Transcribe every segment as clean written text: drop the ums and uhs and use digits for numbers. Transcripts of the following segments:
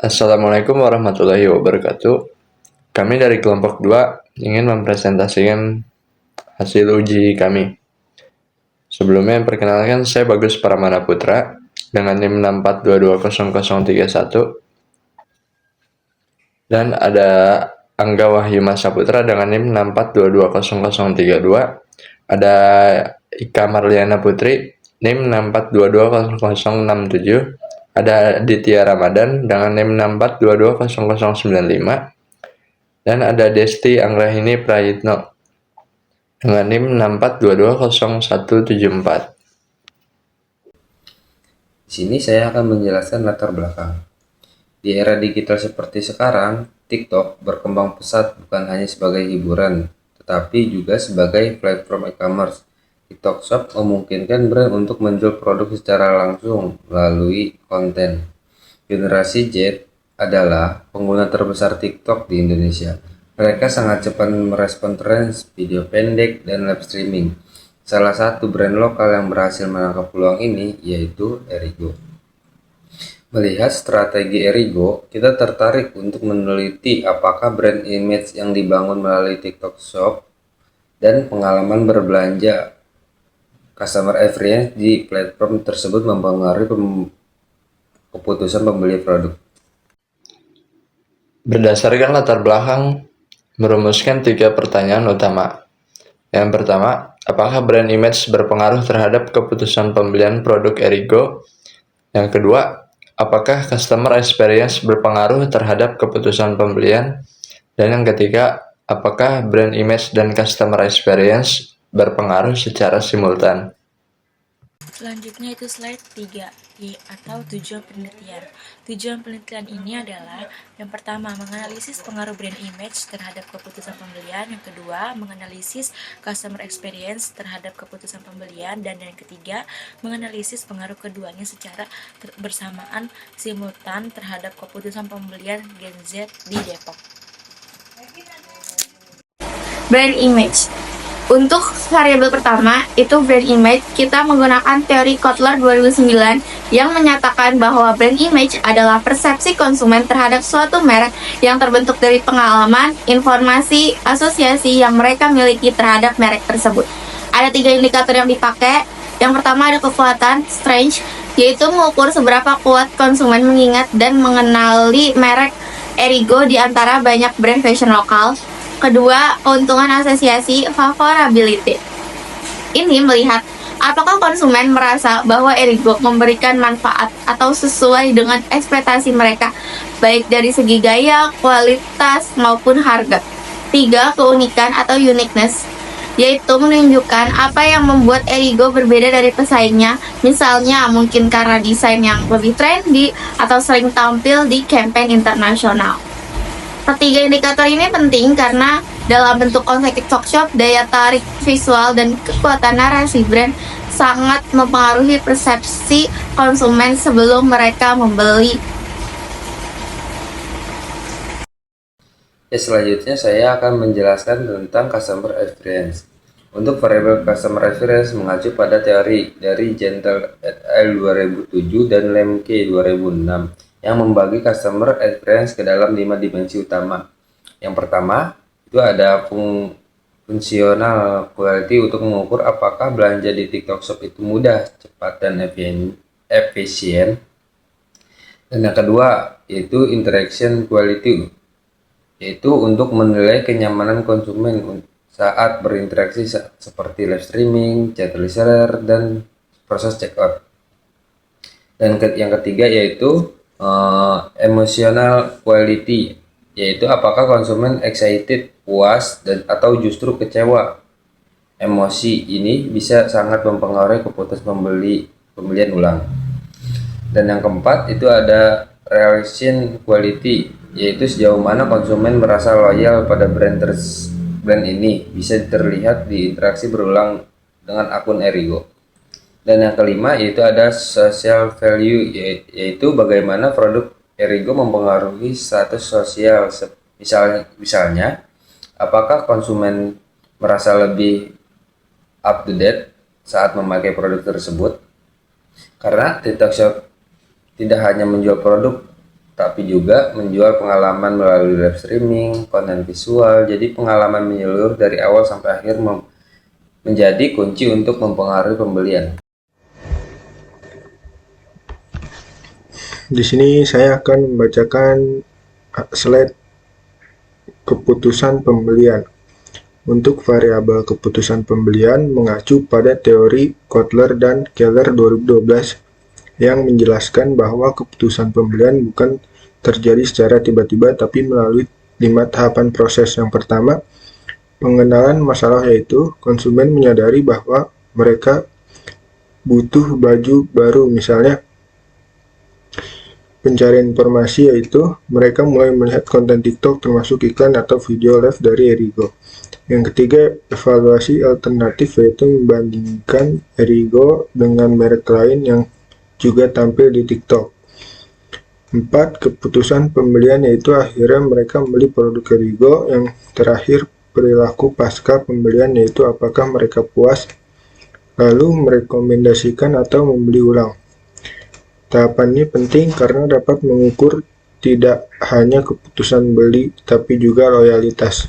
Assalamualaikum warahmatullahi wabarakatuh. Kami dari kelompok 2 ingin mempresentasikan hasil uji kami. Sebelumnya perkenalkan, saya Bagus Paramana Putra dengan NIM 642200031 dan ada Angga Wahyu Masaputra dengan NIM 642200032. Ada Ika Marliana Putri NIM 642200067. Ada Ditya Ramadan dengan NIM 642200095 dan ada Desti Anggrahini Prayitno dengan NIM 642200174. Di sini saya akan menjelaskan latar belakang. Di era digital seperti sekarang, TikTok berkembang pesat bukan hanya sebagai hiburan, tetapi juga sebagai platform e-commerce. TikTok Shop memungkinkan brand untuk menjual produk secara langsung melalui konten. Generasi Z adalah pengguna terbesar TikTok di Indonesia. Mereka sangat cepat merespon tren video pendek dan live streaming. Salah satu brand lokal yang berhasil menangkap peluang ini yaitu Erigo. Melihat strategi Erigo, kita tertarik untuk meneliti apakah brand image yang dibangun melalui TikTok Shop dan pengalaman berbelanja customer experience di platform tersebut mempengaruhi keputusan pembeli produk. Berdasarkan latar belakang, merumuskan 3 pertanyaan utama. Yang pertama, apakah brand image berpengaruh terhadap keputusan pembelian produk Erigo? Yang kedua, apakah customer experience berpengaruh terhadap keputusan pembelian? Dan yang ketiga, apakah brand image dan customer experience berpengaruh secara simultan? Selanjutnya itu slide 3 atau tujuan penelitian. Tujuan penelitian ini adalah yang pertama, menganalisis pengaruh brand image terhadap keputusan pembelian, yang kedua, menganalisis customer experience terhadap keputusan pembelian, dan yang ketiga, menganalisis pengaruh keduanya secara bersamaan simultan terhadap keputusan pembelian Gen Z di Depok. Brand image. Untuk variabel pertama, itu brand image, kita menggunakan teori Kotler 2009 yang menyatakan bahwa brand image adalah persepsi konsumen terhadap suatu merek yang terbentuk dari pengalaman, informasi, asosiasi yang mereka miliki terhadap merek tersebut. Ada 3 indikator yang dipakai. Yang pertama ada kekuatan, strength, yaitu mengukur seberapa kuat konsumen mengingat dan mengenali merek Erigo di antara banyak brand fashion lokal. Kedua, keuntungan asosiasi, favorability. Ini melihat apakah konsumen merasa bahwa Erigo memberikan manfaat atau sesuai dengan ekspektasi mereka, baik dari segi gaya, kualitas, maupun harga. 3, keunikan atau uniqueness, yaitu menunjukkan apa yang membuat Erigo berbeda dari pesaingnya, misalnya mungkin karena desain yang lebih trendy atau sering tampil di campaign internasional. Ketiga indikator ini penting karena dalam bentuk konsep TikTok Shop, daya tarik visual dan kekuatan narasi brand sangat mempengaruhi persepsi konsumen sebelum mereka membeli. Selanjutnya saya akan menjelaskan tentang customer experience. Untuk variabel customer experience mengacu pada teori dari Gentle et al. 2007 dan Lemke 2006 yang membagi customer experience ke dalam 5 dimensi utama. Yang pertama, itu ada fungsional quality untuk mengukur apakah belanja di TikTok Shop itu mudah, cepat, dan efisien. Dan yang kedua, yaitu interaction quality, yaitu untuk menilai kenyamanan konsumen saat berinteraksi seperti live streaming, chat reseller, dan proses checkout. Dan yang ketiga yaitu emotional quality, yaitu apakah konsumen excited, puas, dan atau justru kecewa. Emosi ini bisa sangat mempengaruhi keputusan pembelian ulang. Dan yang keempat itu ada relation quality, yaitu sejauh mana konsumen merasa loyal pada brand ini bisa terlihat di interaksi berulang dengan akun Erigo. Dan yang kelima yaitu ada social value, yaitu bagaimana produk Erigo mempengaruhi status sosial. Misalnya apakah konsumen merasa lebih up to date saat memakai produk tersebut. Karena TikTok Shop tidak hanya menjual produk, tapi juga menjual pengalaman melalui live streaming, konten visual. Jadi pengalaman menyeluruh dari awal sampai akhir menjadi kunci untuk mempengaruhi pembelian. Di sini saya akan membacakan slide keputusan pembelian. Untuk variabel keputusan pembelian mengacu pada teori Kotler dan Keller 2012 yang menjelaskan bahwa keputusan pembelian bukan terjadi secara tiba-tiba tapi melalui 5 tahapan proses. Yang pertama, pengenalan masalah, yaitu konsumen menyadari bahwa mereka butuh baju baru. Misalnya, pencarian informasi, yaitu mereka mulai melihat konten TikTok termasuk iklan atau video live dari Erigo. Yang ketiga, evaluasi alternatif, yaitu membandingkan Erigo dengan merek lain yang juga tampil di TikTok. 4. Keputusan pembelian, yaitu akhirnya mereka membeli produk Erigo. Yang terakhir, perilaku pasca pembelian, yaitu apakah mereka puas lalu merekomendasikan atau membeli ulang. Tahapan ini penting karena dapat mengukur tidak hanya keputusan beli tapi juga loyalitas.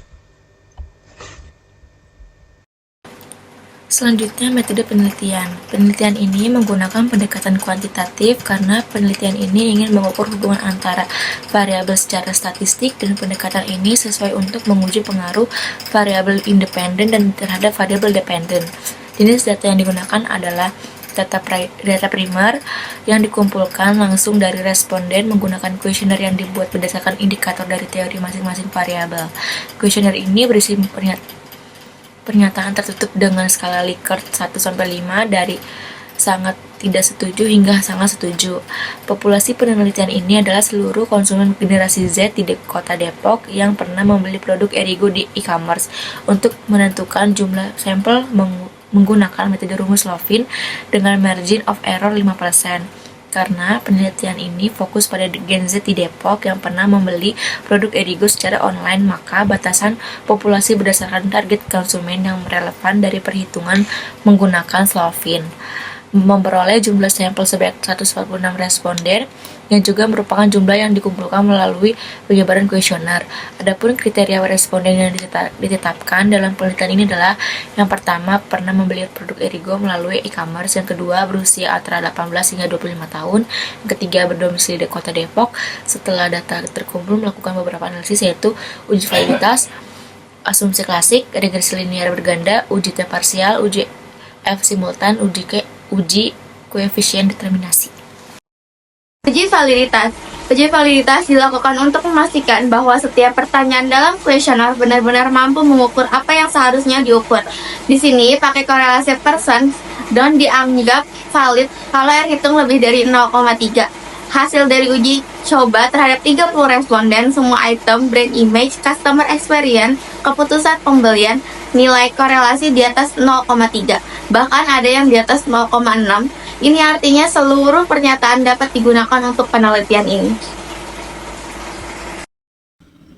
Selanjutnya, metode penelitian. Penelitian ini menggunakan pendekatan kuantitatif karena penelitian ini ingin mengukur hubungan antara variabel secara statistik, dan pendekatan ini sesuai untuk menguji pengaruh variabel independen dan terhadap variabel dependen. Jenis data yang digunakan adalah data primer yang dikumpulkan langsung dari responden menggunakan kuesioner yang dibuat berdasarkan indikator dari teori masing-masing variabel. Kuesioner ini berisi pernyataan tertutup dengan skala Likert 1-5 dari sangat tidak setuju hingga sangat setuju. Populasi penelitian ini adalah seluruh konsumen generasi Z di kota Depok yang pernah membeli produk Erigo di e-commerce. Untuk menentukan jumlah sampel menggunakan metode rumus Lovin dengan margin of error 5%. Karena penelitian ini fokus pada Gen Z di Depok yang pernah membeli produk Erigo secara online, maka batasan populasi berdasarkan target konsumen yang relevan dari perhitungan menggunakan Slovin memperoleh jumlah sampel sebanyak 146 responden yang juga merupakan jumlah yang dikumpulkan melalui penyebaran kuesioner. Adapun kriteria responden yang ditetapkan dalam penelitian ini adalah: yang pertama, pernah membeli produk Erigo melalui e-commerce; yang kedua, berusia antara 18 hingga 25 tahun; yang ketiga, berdomisili di kota Depok. Setelah data terkumpul, melakukan beberapa analisis, yaitu uji validitas, asumsi klasik, regresi linear berganda, uji T parsial, uji F simultan, uji koefisien determinasi. Uji validitas. Uji validitas dilakukan untuk memastikan bahwa setiap pertanyaan dalam kuesioner benar-benar mampu mengukur apa yang seharusnya diukur. Di sini pakai korelasi person dan dianggap valid kalau R hitung lebih dari 0,3. Hasil dari uji coba terhadap 30 responden, semua item, brand image, customer experience, keputusan pembelian, nilai korelasi di atas 0,3. Bahkan ada yang di atas 0,6. Ini artinya seluruh pernyataan dapat digunakan untuk penelitian ini.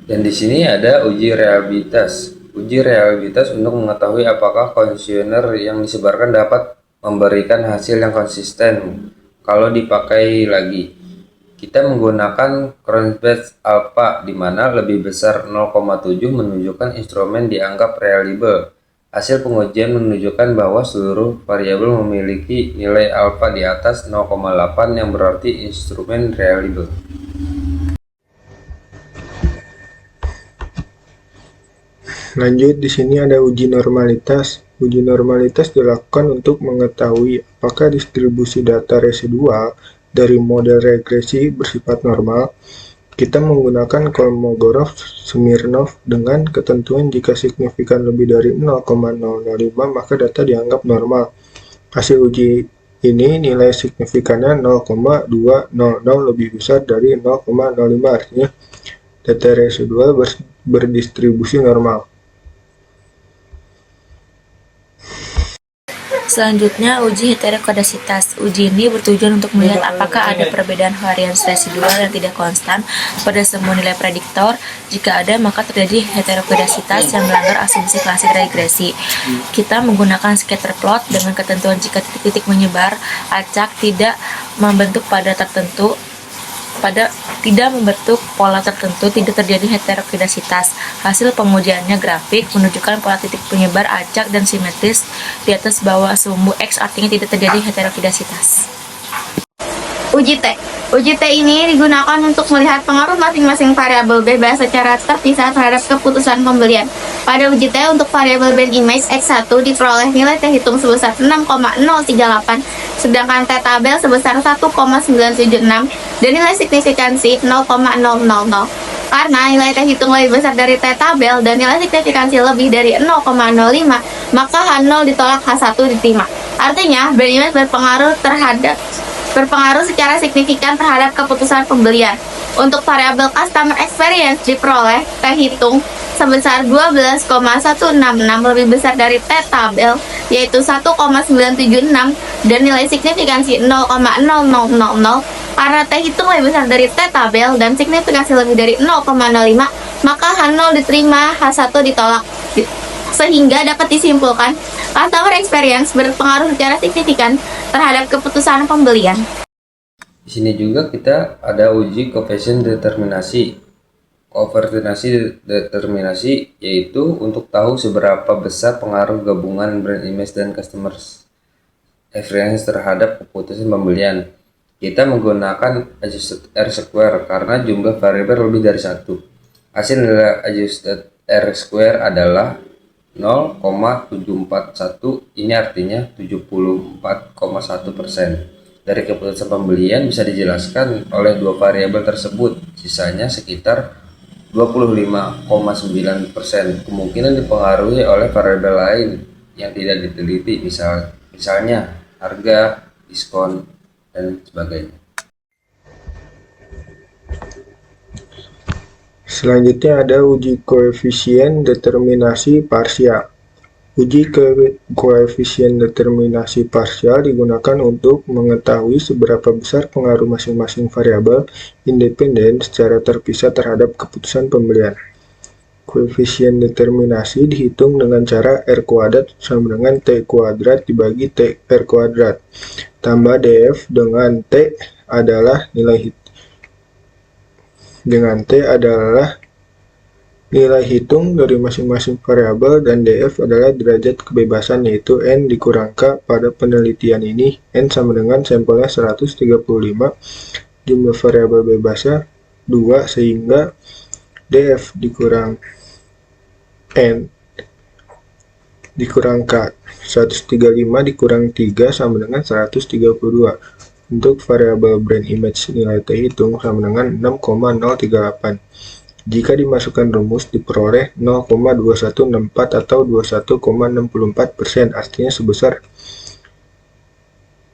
Dan di sini ada uji reliabilitas. Uji reliabilitas untuk mengetahui apakah kuesioner yang disebarkan dapat memberikan hasil yang konsisten kalau dipakai lagi. Kita menggunakan Cronbach alpha, di mana lebih besar 0,7 menunjukkan instrumen dianggap reliable. Hasil pengujian menunjukkan bahwa seluruh variabel memiliki nilai alfa di atas 0,8 yang berarti instrumen reliable. Lanjut, di sini ada uji normalitas. Uji normalitas dilakukan untuk mengetahui apakah distribusi data residual dari model regresi bersifat normal. Kita menggunakan Kolmogorov-Smirnov dengan ketentuan jika signifikan lebih dari 0,005 maka data dianggap normal. Hasil uji ini nilai signifikannya 0,200 lebih besar dari 0,05, artinya data residual berdistribusi normal. Selanjutnya, uji heterokodasitas. Uji ini bertujuan untuk melihat apakah ada perbedaan varians residual yang tidak konstan pada semua nilai prediktor. Jika ada, maka terjadi heterokodasitas yang melanggar asumsi klasik regresi. Kita menggunakan scatter plot dengan ketentuan jika titik-titik menyebar acak tidak membentuk pada tertentu, tidak membentuk pola tertentu, tidak terjadi heterogenesitas. Hasil pengujiannya grafik menunjukkan pola titik penyebar acak dan simetris di atas bawah sumbu X, artinya tidak terjadi heterogenesitas. Uji T. Uji T ini digunakan untuk melihat pengaruh masing-masing variabel bebas secara terpisah terhadap keputusan pembelian. Pada uji T untuk variabel brand image X1 diperoleh nilai T hitung sebesar 6,038, sedangkan T tabel sebesar 1,976 dan nilai signifikansi 0,000. Karena nilai T hitung lebih besar dari T tabel dan nilai signifikansi lebih dari 0,05, maka H0 ditolak, H1 diterima. Artinya, brand image berpengaruh secara signifikan terhadap keputusan pembelian. Untuk variabel customer experience diperoleh T hitung sebesar 12,166 lebih besar dari T tabel, yaitu 1,976 dan nilai signifikansi 0,0000. Karena T hitung lebih besar dari T tabel dan signifikansi lebih dari 0,05, maka H0 diterima, H1 ditolak. Sehingga dapat disimpulkan, customer experience berpengaruh secara signifikan terhadap keputusan pembelian. Di sini juga kita ada uji koefisien determinasi. Koefisien determinasi yaitu untuk tahu seberapa besar pengaruh gabungan brand image dan customer experience terhadap keputusan pembelian. Kita menggunakan adjusted R-square karena jumlah variabel lebih dari satu. Hasil nilai adjusted R-square adalah 0,741, ini artinya 74,1%. Dari keputusan pembelian bisa dijelaskan oleh dua variabel tersebut, sisanya sekitar 25,9%. Kemungkinan dipengaruhi oleh variabel lain yang tidak diteliti, misalnya harga, diskon, dan sebagainya. Selanjutnya ada uji koefisien determinasi parsial. Uji koefisien determinasi parsial digunakan untuk mengetahui seberapa besar pengaruh masing-masing variabel independen secara terpisah terhadap keputusan pembelian. Koefisien determinasi dihitung dengan cara R kuadrat sama dengan T kuadrat dibagi T R kuadrat tambah DF dengan T adalah nilai hitung dari masing-masing variabel dan DF adalah derajat kebebasan, yaitu N dikurang K. Pada penelitian ini N sama dengan sampelnya 135, jumlah variabel bebasnya 2, sehingga DF dikurang N dikurang K, 135 dikurang 3 sama dengan 132. Untuk variabel brand image nilai T hitung sama dengan 6,038. Jika dimasukkan rumus diperoleh 0,2164 atau 21,64%, artinya sebesar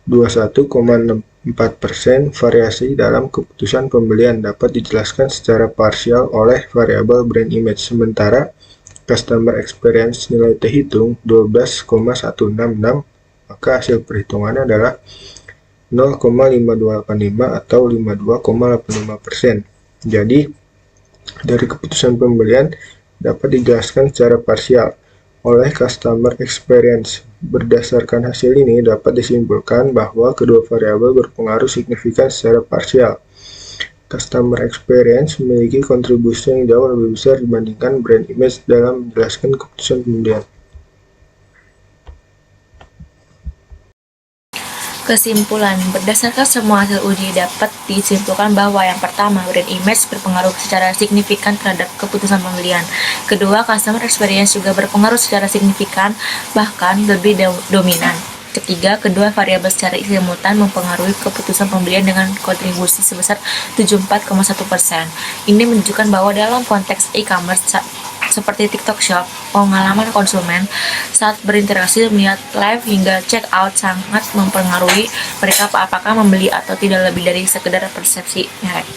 21,64%. Variasi dalam keputusan pembelian dapat dijelaskan secara parsial oleh variabel brand image, sementara customer experience nilai T hitung 12,166, maka hasil perhitungannya adalah 0,5285 atau 52,85%. Jadi, dari keputusan pembelian dapat dijelaskan secara parsial oleh customer experience. Berdasarkan hasil ini dapat disimpulkan bahwa kedua variabel berpengaruh signifikan secara parsial. Customer experience memiliki kontribusi yang jauh lebih besar dibandingkan brand image dalam menjelaskan keputusan pembelian. Kesimpulan, berdasarkan semua hasil uji dapat disimpulkan bahwa yang pertama, brand image berpengaruh secara signifikan terhadap keputusan pembelian. Kedua, customer experience juga berpengaruh secara signifikan, bahkan lebih dominan. Ketiga, kedua variabel secara simultan mempengaruhi keputusan pembelian dengan kontribusi sebesar 74,1%. Ini menunjukkan bahwa dalam konteks e-commerce seperti TikTok Shop, pengalaman konsumen saat berinteraksi melihat live hingga check out sangat mempengaruhi mereka apakah membeli atau tidak, lebih dari sekedar persepsi merek.